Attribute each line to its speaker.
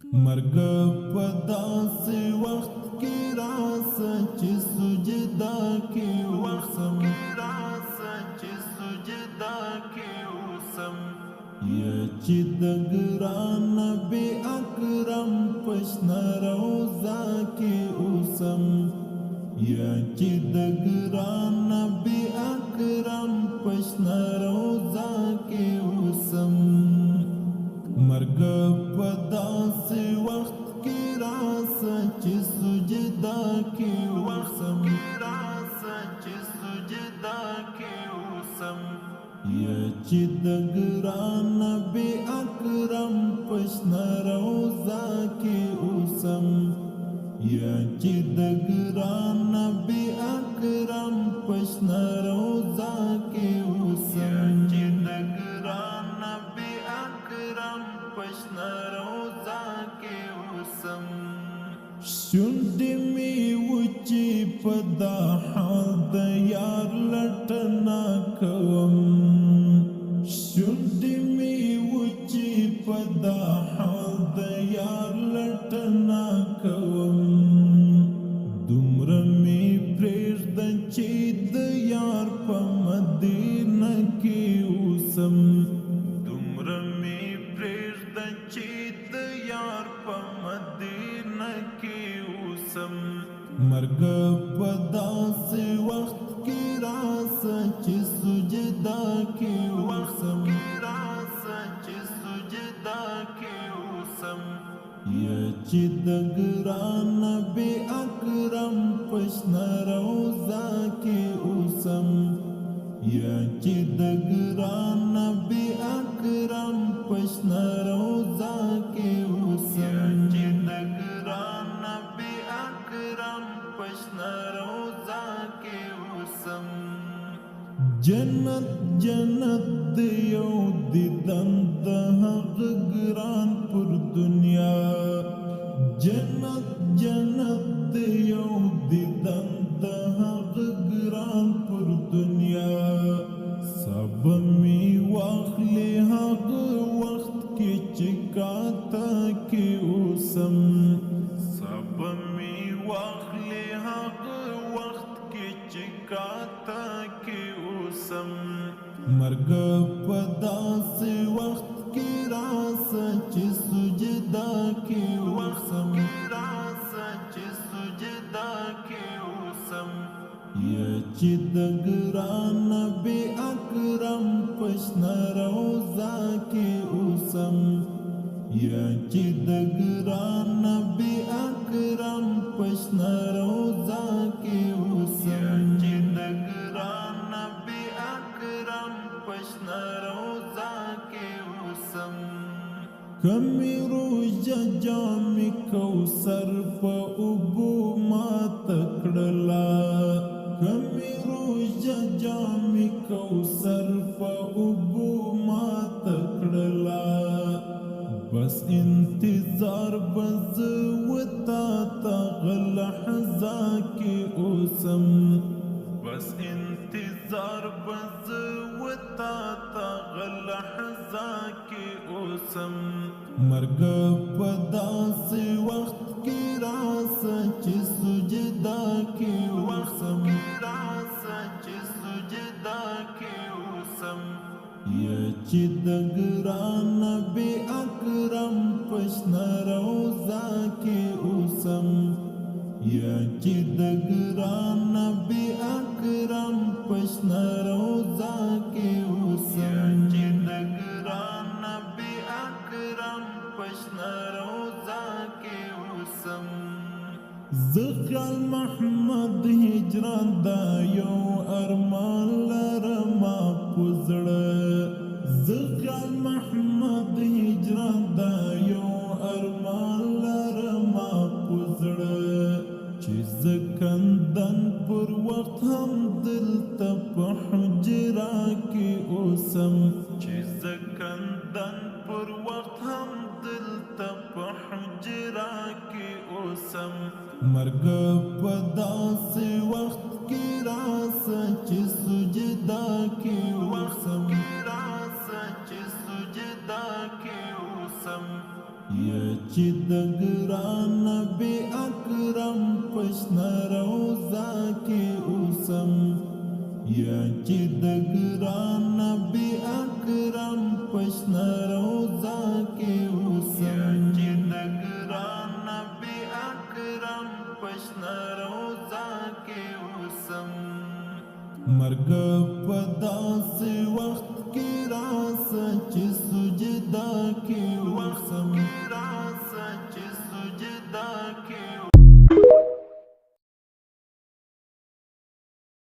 Speaker 1: مرګ په داسې وخت کې راسه چې سجدا کې اوسم یا چې د ګران نبی اکرم پشنا روزا کې اوسم یا چې د ګران نبی اکرم پشنا روزا کې اوسم مرګ په داسې وخت کې راسه چې سجدا کې اوسم یا چې د ګران نبی اکرم پشنا روزا کې اوسم یا چې د ګران نبی اکرم پشنا روزا کې اوسم شونډې مې وچې په دا حال د یار لټنا کوم شونډې مې وچې په دا حال د یار لټنا کوم دومره مې پرېږده چې د یار په مدینه کې اوسم مرګ په داسې وخت کې راسه چې سجدا کې اوسم یا چې د ګران نبی اکرم پشنا روزا کې اوسم یا چې د ګران نبی اکرم پشنا روزا کې اوسم جنت جنت دیو دیدن د هغه ګران پر دنیا جنت جنت دیو دیدن د هغه ګران پر دنیا سب می واخلې هغه وخت کې چې کاته کې اوسم سب می واخلې هغه وخت کې چې کاته کې مرګ په داسې وخت کې راسه چې سجدا کې اوسم یا چې د ګران نبی اکرم پشنا روزا کې اوسم یا چې د ګران نبی اکرم پشنا روزا کې اوسم کمی روژه جامی کوثر په اوبو مات کړلا کمی روژه جامی کوثر په اوبو مات کړلا بس انتظار بز وتا تغل حزا کې اوسم بس انتظار بز وتا تغل حزا کې اوسم مرګ په داسې وخت کې راسه چې سجدا کې اوسم یا چې د ګران نبی اکرم پشنا روزا کې اوسم یا چې د ګران نبی اکرم پشنا روزا کې اوسم زخال محمد هجران دا یو ارمان لرما پزړه زخال محمد هجران دا یو ارمان لرما پزړه چې زکندن پر وخت هم دلته په حجرا کې اوسم چې زکندن پر وخت هم دلته په حجرا کې اوسم مرګ په داسې وخت کې راسه چې سجدا کې اوسم یا چې د ګران نبی اکرم پشنا روزا کې اوسم یا چې د ګران نبی اکرم پشنا روزا کې اوسم یا چې د ګران نبی اکرم پشنا روزا کې اوسم مرګ په داسې وخت کې راسه چې سجدا کې اوسم